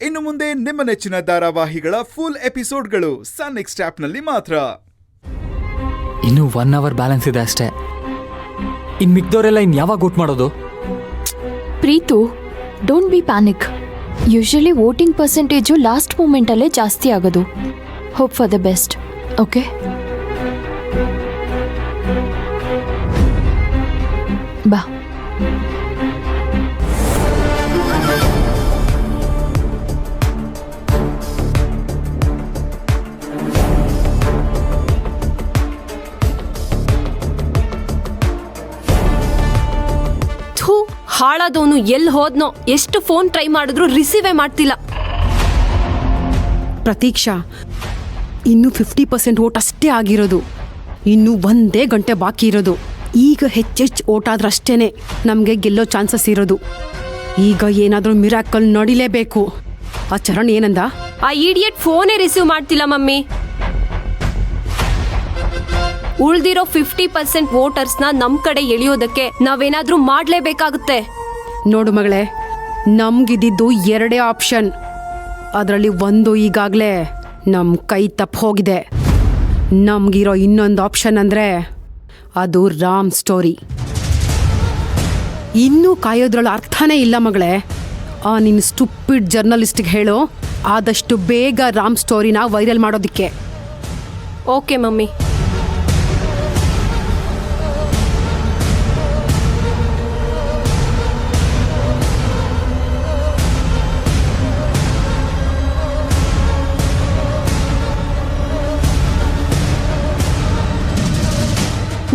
ಇನ್ನು ಮುಂದೆ ನಿಮ್ಮ ನೆಚ್ಚಿನ ಧಾರಾವಾಹಿಗಳ ಫುಲ್ ಎಪಿಸೋಡ್ಗಳು ಸನ್ ನೆಕ್ಸ್ಟ್ ಆಪ್ನಲ್ಲಿ ಮಾತ್ರ. ಇನ್ನು 1 hour ಬ್ಯಾಲೆನ್ಸ್ ಇದೆ ಅಷ್ಟೇ. ಇನ್ ಮಿಕ್ದವರೆಲ್ಲ ಯಾವಾಗ ವೋಟ್ ಮಾಡೋದು? Preetu, don't be panic. Usually voting percentage last ಮೂಮೆಂಟಲ್ಲೇ ಜಾಸ್ತಿ ಆಗೋದು. Hope for the best, okay? ಬಾ. ಹಾಳಾದವನು ಎಲ್ಲಿ ಹೋದ್ನೋ, ಎಷ್ಟು ಫೋನ್ ಟ್ರೈ ಮಾಡಿದ್ರು ರಿಸೀವೇ ಮಾಡ್ತಿಲ್ಲ. ಪ್ರತೀಕ್ಷಾ, ಇನ್ನು 50% ಓಟ್ ಅಷ್ಟೇ ಆಗಿರೋದು. ಇನ್ನು 1 ಗಂಟೆ ಬಾಕಿ ಇರೋದು. ಈಗ ಹೆಚ್ಚೆಚ್ಚು ಓಟ್ ಆದ್ರಷ್ಟೇನೆ ನಮಗೆ ಗೆಲ್ಲೋ ಚಾನ್ಸಸ್ ಇರೋದು. ಈಗ ಏನಾದರೂ ಮಿರಾಕಲ್ ನಡಿಲೇಬೇಕು. ಆ ಚರಣ್ ಏನಂದ? ಆ ಇಡಿಯಟ್ ಫೋನೇ ರಿಸೀವ್ ಮಾಡ್ತಿಲ್ಲ ಮಮ್ಮಿ. ಉಳ್ದಿರೋ 50% ವೋಟರ್ಸ್ನ ನಮ್ ಕಡೆ ಎಳೆಯೋದಕ್ಕೆ ನಾವೇನಾದ್ರೂ ಮಾಡ್ಲೇಬೇಕಾಗುತ್ತೆ. ನೋಡು ಮಗಳೇ, ನಮ್ಗಿದ್ದು 2 ಆಪ್ಷನ್. ಅದರಲ್ಲಿ ಒಂದು ಈಗಾಗಲೇ ನಮ್ಮ ಕೈ ತಪ್ಪು ಹೋಗಿದೆ. ನಮ್ಗಿರೋ ಇನ್ನೊಂದು ಆಪ್ಷನ್ ಅಂದರೆ ಅದು ರಾಮ್ ಸ್ಟೋರಿ. ಇನ್ನೂ ಕಾಯೋದ್ರಲ್ಲಿ ಅರ್ಥನೇ ಇಲ್ಲ ಮಗಳೇ. ನಿನ್ನ ಸ್ಟುಪಿಡ್ ಜರ್ನಲಿಸ್ಟ್ಗೆ ಹೇಳು, ಆದಷ್ಟು ಬೇಗ ರಾಮ್ ಸ್ಟೋರಿನ ವೈರಲ್ ಮಾಡೋದಕ್ಕೆ. Okay mummy.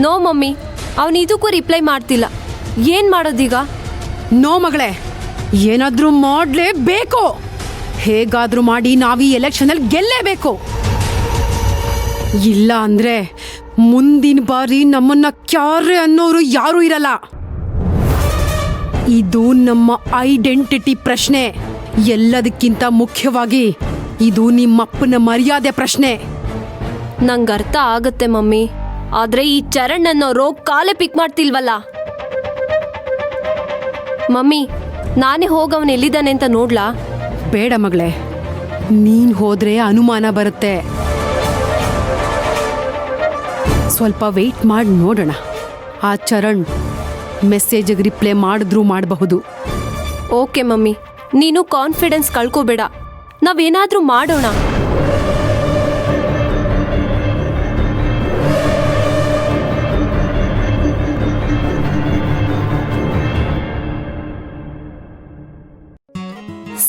ನೋ ಮಮ್ಮಿ, ಅವನು ಇದಕ್ಕೂ ರಿಪ್ಲೈ ಮಾಡ್ತಿಲ್ಲ. ಏನ್ ಮಾಡೋದೀಗ? ನೋ ಮಗಳೇ, ಏನಾದ್ರೂ ಮಾಡಲೇಬೇಕು. ಹೇಗಾದ್ರೂ ಮಾಡಿ ನಾವು ಈ ಎಲೆಕ್ಷನಲ್ಲಿ ಗೆಲ್ಲೇಬೇಕು. ಇಲ್ಲ ಅಂದ್ರೆ ಮುಂದಿನ ಬಾರಿ ನಮ್ಮನ್ನ ಕ್ಯಾರೆ ಅನ್ನೋರು ಯಾರೂ ಇರಲ್ಲ. ಇದು ನಮ್ಮ ಐಡೆಂಟಿಟಿ ಪ್ರಶ್ನೆ. ಎಲ್ಲದಕ್ಕಿಂತ ಮುಖ್ಯವಾಗಿ ಇದು ನಿಮ್ಮಪ್ಪನ ಮರ್ಯಾದೆ ಪ್ರಶ್ನೆ. ನಂಗೆ ಅರ್ಥ ಆಗತ್ತೆ ಮಮ್ಮಿ, ಆದ್ರೆ ಈ ಚರಣ್ ಅನ್ನೋರು ಕಾಲೇ ಪಿಕ್ ಮಾಡ್ತಿಲ್ವಲ್ಲ. ಮಮ್ಮಿ, ನಾನೇ ಹೋಗವನ್ ಎಲ್ಲಿದ್ದಾನೆ ಅಂತ ನೋಡ್ಲಾ? ಬೇಡ ಮಗಳೇ, ನೀನ್ ಹೋದ್ರೆ ಅನುಮಾನ ಬರುತ್ತೆ. ಸ್ವಲ್ಪ ವೆಯ್ಟ್ ಮಾಡಿ ನೋಡೋಣ. ಆ ಚರಣ್ ಮೆಸೇಜ್ಗೆ ರಿಪ್ಲೈ ಮಾಡಿದ್ರೂ ಮಾಡಬಹುದು. ಓಕೆ ಮಮ್ಮಿ, ನೀನು ಕಾನ್ಫಿಡೆನ್ಸ್ ಕಳ್ಕೋಬೇಡ. ನಾವೇನಾದ್ರೂ ಮಾಡೋಣ.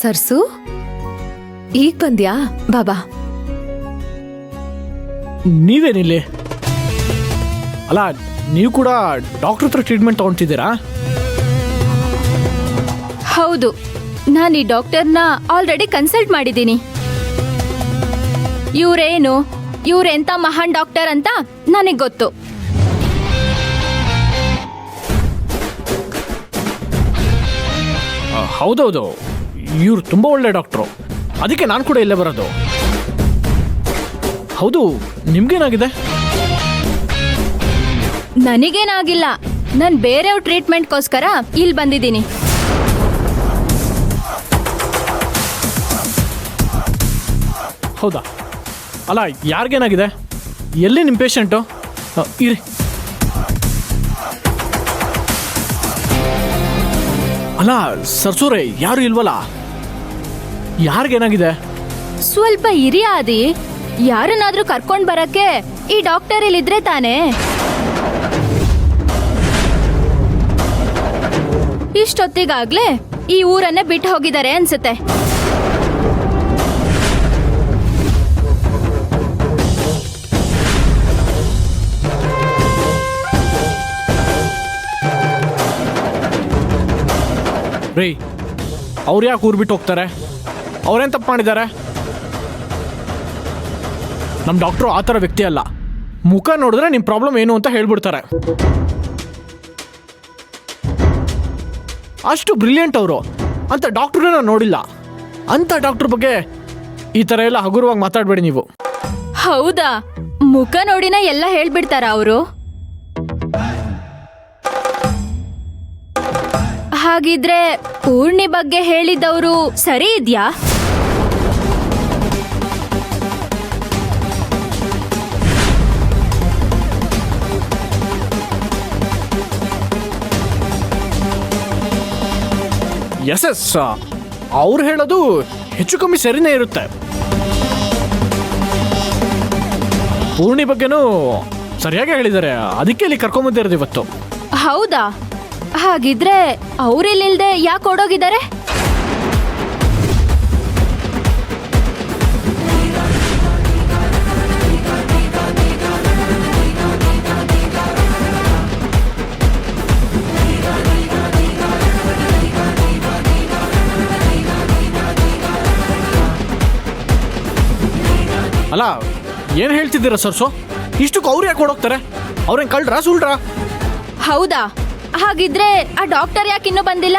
ಸರ್ಸು, ಈಗ ಬಂದ್ಯಾ? ಬಾಬಾ. ನೀವೇನಿಲ್ಲಿ? ಅಲ್ಲ, ನೀವು ಕೂಡ ಡಾಕ್ಟರ್ ಹತ್ರ ಟ್ರೀಟ್ಮೆಂಟ್ ತಗೊಳ್ತಿದ್ದೀರಾ? ಹೌದು, ನಾನು ಈ ಡಾಕ್ಟರ್ನ ಆಲ್ರೆಡಿ ಕನ್ಸಲ್ಟ್ ಮಾಡಿದ್ದೀನಿ. ಇವ್ರೆಂತ ಮಹಾನ್ ಡಾಕ್ಟರ್ ಅಂತ ನನಗೆ ಗೊತ್ತು. ಹೌದೌದು, ಇವ್ರು ತುಂಬ ಒಳ್ಳೆ ಡಾಕ್ಟ್ರು. ಅದಕ್ಕೆ ನಾನು ಕೂಡ ಇಲ್ಲೇ ಬರೋದು. ಹೌದು, ನಿಮ್ಗೇನಾಗಿದೆ? ನನಗೇನಾಗಿಲ್ಲ, ನಾನು ಬೇರೆಯವ್ರ ಟ್ರೀಟ್ಮೆಂಟ್ಗೋಸ್ಕರ ಇಲ್ಲಿ ಬಂದಿದ್ದೀನಿ. ಹೌದಾ? ಅಲ್ಲ, ಯಾರಿಗೇನಾಗಿದೆ? ಎಲ್ಲಿ ನಿಮ್ಮ ಪೇಷಂಟು? ಇರಿ. ಅಲ್ಲ ಸರ್ಸೂರೆ, ಯಾರು ಇಲ್ವಲ್ಲ? ಯಾರಿಗೇನಾಗಿದೆ? ಸ್ವಲ್ಪ ಇರಿ ಆದಿ, ಯಾರನ್ನಾದ್ರೂ ಕರ್ಕೊಂಡ್ ಬರಕ್ಕೆ ಈ ಡಾಕ್ಟರ್ ಇಲ್ಲಿದ್ರೆ ತಾನೇ. ಇಷ್ಟೊತ್ತಿಗಾಗ್ಲೇ ಈ ಊರನ್ನ ಬಿಟ್ಟು ಹೋಗಿದ್ದಾರೆ ಅನ್ಸುತ್ತೆ. ರೀ, ಅವ್ರು ಯಾಕೆ ಊರು ಬಿಟ್ಟು ಹೋಗ್ತಾರೆ? ಅವ್ರೇನು ತಪ್ಪು ಮಾಡಿದ್ದಾರೆ? ನಮ್ಮ ಡಾಕ್ಟ್ರು ಆ ಥರ ವ್ಯಕ್ತಿ ಅಲ್ಲ. ಮುಖ ನೋಡಿದ್ರೆ ನಿಮ್ಮ ಪ್ರಾಬ್ಲಮ್ ಏನು ಅಂತ ಹೇಳ್ಬಿಡ್ತಾರೆ. ಅಷ್ಟು ಬ್ರಿಲಿಯಂಟ್ ಅವರು. ಅಂತ ಡಾಕ್ಟ್ರನ್ನ ನಾನು ನೋಡಿಲ್ಲ. ಅಂಥ ಡಾಕ್ಟ್ರ್ ಬಗ್ಗೆ ಈ ಥರ ಎಲ್ಲ ಹಗುರವಾಗಿ ಮಾತಾಡಬೇಡಿ ನೀವು. ಹೌದಾ? ಮುಖ ನೋಡಿನ ಎಲ್ಲ ಹೇಳ್ಬಿಡ್ತಾರ ಅವರು? ಹಾಗಿದ್ರೆ ಪೂರ್ಣಿ ಬಗ್ಗೆ ಹೇಳಿದವರು ಸರಿ ಇದ್ಯಾ? ಎಸ್ ಎಸ್ ಅವ್ರು ಹೇಳೋದು ಹೆಚ್ಚು ಕಮ್ಮಿ ಸರಿನೇ ಇರುತ್ತೆ. ಪೂರ್ಣಿ ಬಗ್ಗೆನೂ ಸರಿಯಾಗಿ ಹೇಳಿದ್ದಾರೆ, ಅದಕ್ಕೆ ಇಲ್ಲಿ ಕರ್ಕೊಂಬಂದಿರೋದು ಇವತ್ತು. ಹೌದಾ? ಹಾಗಿದ್ರೆ ಅವ್ರಿಲ್ಲಿಲ್ದೆ ಯಾಕೆ ಓಡೋಗಿದ್ದಾರೆ? ಅಲ್ಲ, ಏನು ಹೇಳ್ತಿದ್ದೀರಾ ಸರ್ಸು? ಇಷ್ಟಕ್ಕೆ ಅವ್ರು ಯಾಕೆ ಓಡೋಗ್ತಾರೆ? ಅವ್ರೇನು ಕಳ್ರಾ ಸುಳ್ರಾ? ಹೌದಾ? ಹಾಗಿದ್ರೆ ಆ ಡಾಕ್ಟರ್ ಯಾಕೆ ಇನ್ನೂ ಬಂದಿಲ್ಲ?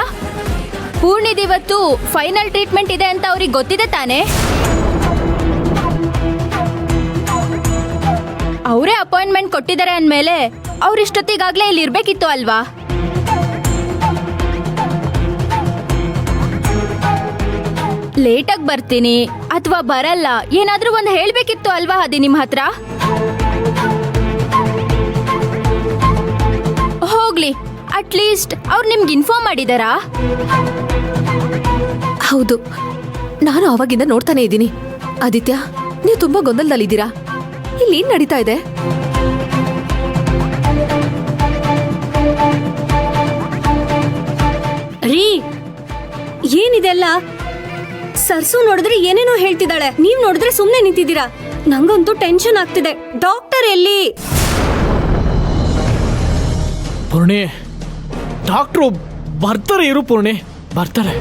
ಪೂರ್ಣಿದಿವತ್ತು ಫೈನಲ್ ಟ್ರೀಟ್ಮೆಂಟ್ ಇದೆ ಅಂತ ಅವ್ರಿಗೆ ಗೊತ್ತಿದೆ ತಾನೇ? ಅವರೇ ಅಪಾಯಿಂಟ್ಮೆಂಟ್ ಕೊಟ್ಟಿದ್ದಾರೆ ಅಂದಮೇಲೆ ಅವ್ರಿಷ್ಟೊತ್ತಿಗಾಗ್ಲೇ ಇಲ್ಲಿ ಇರ್ಬೇಕಿತ್ತು ಅಲ್ವಾ? ಲೇಟಾಗಿ ಬರ್ತೀನಿ ಅಥವಾ ಬರಲ್ಲ ಏನಾದ್ರೂ ಒಂದು ಹೇಳ್ಬೇಕಿತ್ತು ಅಲ್ವಾ ಅದಿ ನಿಮ್ಮ ಹತ್ರ? ಹೋಗ್ಲಿ, ಅಟ್ಲೀಸ್ಟ್ ಅವ್ರು ನಿಮ್ಗೆ ಇನ್ಫಾರ್ಮ್ ಮಾಡಿದಾರಾ? ಹೌದು, ನಾನು ಅವಾಗಿಂದ ನೋಡ್ತಾನೆ ಇದ್ದೀನಿ. ಆದಿತ್ಯ, ನೀವು ತುಂಬಾ ಗೊಂದಲದಲ್ಲಿದ್ದೀರಾ. ಇಲ್ಲಿ ಏನ್ ನಡೀತಾ ಇದೆ? ರೀ, ಏನಿದೆಲ್ಲ? ಸರ್ಸು ನೋಡಿದ್ರೆ ಏನೇನೋ ಹೇಳ್ತಿದ್ದಾಳೆ, ನೀವ್ ನೋಡಿದ್ರೆ ಸುಮ್ನೆ ನಿಂತಿದ್ದೀರಾ. ನಂಗಂತೂ ಟೆನ್ಷನ್ ಆಗ್ತಿದೆ. ಡಾಕ್ಟರ್ ಎಲ್ಲಿ? ಪೂರ್ಣಿ, ಡಾಕ್ಟ್ರು ಬರ್ತಾರೆ. ಇರು ಪೂರ್ಣಿ, ಬರ್ತಾರೆ.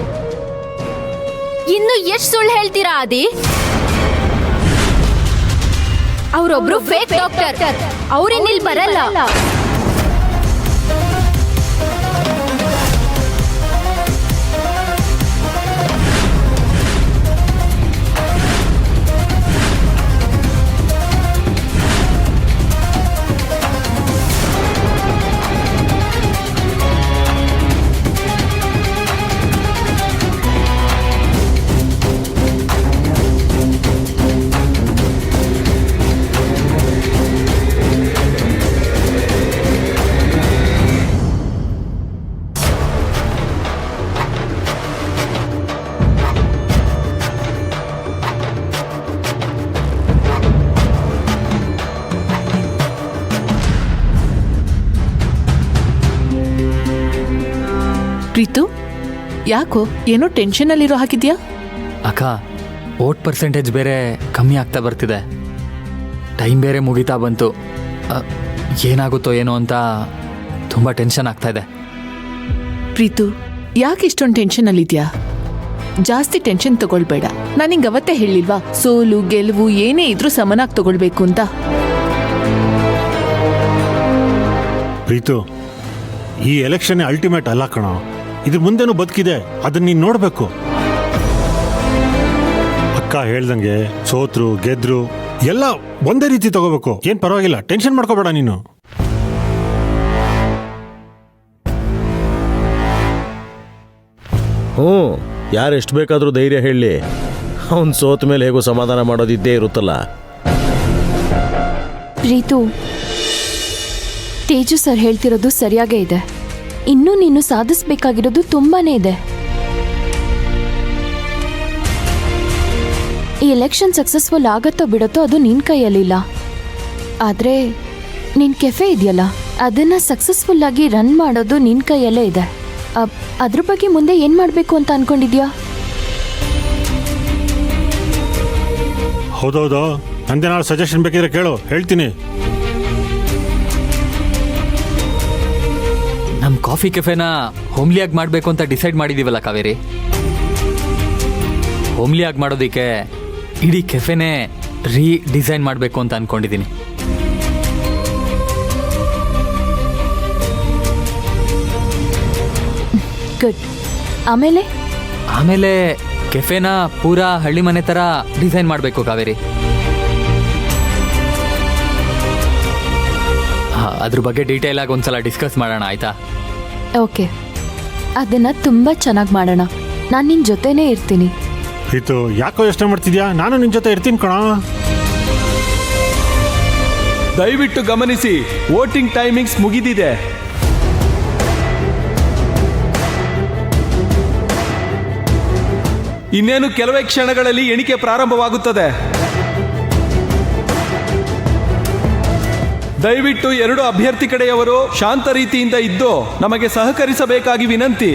ಇನ್ನು ಎಷ್ಟು ಸುಳ್ಳು ಹೇಳ್ತೀರಾ ಆದಿ? ಅವರೊಬ್ರು ಫೇಕ್ ಡಾಕ್ಟರ್, ಅವ್ರಿನ್ನಿಲ್ ಬರಲ್ಲ. ಪ್ರೀತು, ಯಾಕೋ ಏನೋ ಟೆನ್ಷನಲ್ಲಿರೋ ಹಾಕಿದ್ಯಾ? ಅಕ್ಕ, ವೋಟ್ ಪರ್ಸೆಂಟೇಜ್ ಬೇರೆ ಕಮ್ಮಿ ಆಗ್ತಾ ಬರ್ತಿದೆ, ಟೈಮ್ ಬೇರೆ ಮುಗಿತಾ ಬಂತು. ಏನಾಗುತ್ತೋ ಏನೋ ಅಂತ ತುಂಬ ಟೆನ್ಷನ್ ಆಗ್ತಾ ಇದೆ. ಪ್ರೀತು, ಯಾಕೆ ಇಷ್ಟೊಂದು ಟೆನ್ಷನಲ್ಲಿದ್ಯಾ? ಜಾಸ್ತಿ ಟೆನ್ಷನ್ ತಗೊಳ್ಬೇಡ. ನಾನು ನಿಂಗೆ ಅವತ್ತೇ ಹೇಳಿಲ್ವಾ, ಸೋಲು ಗೆಲುವು ಏನೇ ಇದ್ರೂ ಸಮನಾಗಿ ತಗೊಳ್ಬೇಕು ಅಂತ. ಪ್ರೀತು, ಈ ಎಲೆಕ್ಷನ್ ಅಲ್ಟಿಮೇಟ್ ಅಲ್ಲ ಕಣ. ಇದ್ರ ಮುಂದೆನೂ ಬದುಕಿದೆ, ಅದನ್ನ ನೀನು ನೋಡಬೇಕು. ಅಕ್ಕ ಹೇಳ್ದಂಗೆ ಸೋತ್ರು ಗೆದ್ರು ಎಲ್ಲ ಒಂದೇ ರೀತಿ ತಗೋಬೇಕು. ಏನ್ ಪರವಾಗಿಲ್ಲ, ಟೆನ್ಷನ್ ಮಾಡ್ಕೋಬೇಡ ನೀನು. ಯಾರು ಎಷ್ಟು ಬೇಕಾದರೂ ಧೈರ್ಯ ಹೇಳಿ, ಅವನು ಸೋತ ಮೇಲೆ ಹೇಗೋ ಸಮಾಧಾನ ಮಾಡೋದಿದ್ದೇ ಇರುತ್ತಲ್ಲ. ಪ್ರೀತು, ತೇಜು ಸರ್ ಹೇಳ್ತಿರೋದು ಸರಿಯಾಗೇ ಇದೆ. ಇನ್ನೂ ನೀನು ಸಾಧಿಸಬೇಕಾಗಿರೋದು ತುಂಬಾನೇ ಇದೆ. ಈ ಎಲೆಕ್ಷನ್ ಸಕ್ಸಸ್ಫುಲ್ ಆಗತ್ತೋ ಬಿಡುತ್ತೋ ಅದು ನಿನ್ ಕೈಯಲ್ಲಿಲ್ಲ. ಆದ್ರೆ ನಿನ್ ಕೆಫೆ ಇದೆಯಲ್ಲ, ಅದನ್ನ ಸಕ್ಸಸ್ಫುಲ್ ಆಗಿ ರನ್ ಮಾಡೋದು ನಿನ್ ಕೈಯಲ್ಲೇ ಇದೆ. ಅದ್ರ ಬಗ್ಗೆ ಮುಂದೆ ಏನ್ ಮಾಡ್ಬೇಕು ಅಂತ ಅನ್ಕೊಂಡಿದ್ಯಾ? ಹೌದೌದು, ನಂದೇನಾದ್ರು ಸಜೆಷನ್ ಬೇಕಿದ್ರೆ ಕೇಳು, ಹೇಳ್ತೀನಿ. ನಮ್ಮ ಕಾಫಿ ಕೆಫೆನ ಹೋಮ್ಲಿಯಾಗಿ ಮಾಡಬೇಕು ಅಂತ ಡಿಸೈಡ್ ಮಾಡಿದ್ದೀವಲ್ಲ ಕಾವೇರಿ. ಹೋಮ್ಲಿಯಾಗಿ ಮಾಡೋದಕ್ಕೆ ಇಡೀ ಕೆಫೆನೇ ಡಿಸೈನ್ ಮಾಡಬೇಕು ಅಂತ ಅಂದ್ಕೊಂಡಿದ್ದೀನಿ. ಗುಡ್. ಆಮೇಲೆ ಕೆಫೆನ ಪೂರಾ ಹಳ್ಳಿ ಮನೆ ಥರ ಡಿಸೈನ್ ಮಾಡಬೇಕು ಕಾವೇರಿ. ಅದ್ರ ಬಗ್ಗೆ ಡೀಟೇಲ್ ಆಗಿ ಒಂದ್ಸಲ ಡಿಸ್ಕಸ್ ಮಾಡೋಣ, ಆಯ್ತಾ? ಓಕೆ. ಅದನ್ನ ತುಂಬಾ ಚೆನ್ನಾಗಿ ಮಾಡೋಣ. ನಾನು ನಿನ್ ಜೊತೆನೇ ಇರ್ತೀನಿ. ಪ್ರೀತು, ಯಾಕೋ ಯೋಚನೆ ಮಾಡ್ತಿದ್ಯಾ? ನಾನು ನಿನ್ನ ಜೊತೆ ಇರ್ತೀನಿ ಕಣ. ದಯವಿಟ್ಟು ಗಮನಿಸಿ, ವೋಟಿಂಗ್ ಟೈಮಿಂಗ್ಸ್ ಮುಗಿದಿದೆ. ಇನ್ನೇನು ಕೆಲವೇ ಕ್ಷಣಗಳಲ್ಲಿ ಎಣಿಕೆ ಪ್ರಾರಂಭವಾಗುತ್ತದೆ. ದಯವಿಟ್ಟು 2 ಅಭ್ಯರ್ಥಿ ಕಡೆಯವರು ಶಾಂತ ರೀತಿಯಿಂದ ಇದ್ದು ನಮಗೆ ಸಹಕರಿಸಬೇಕಾಗಿ ವಿನಂತಿ.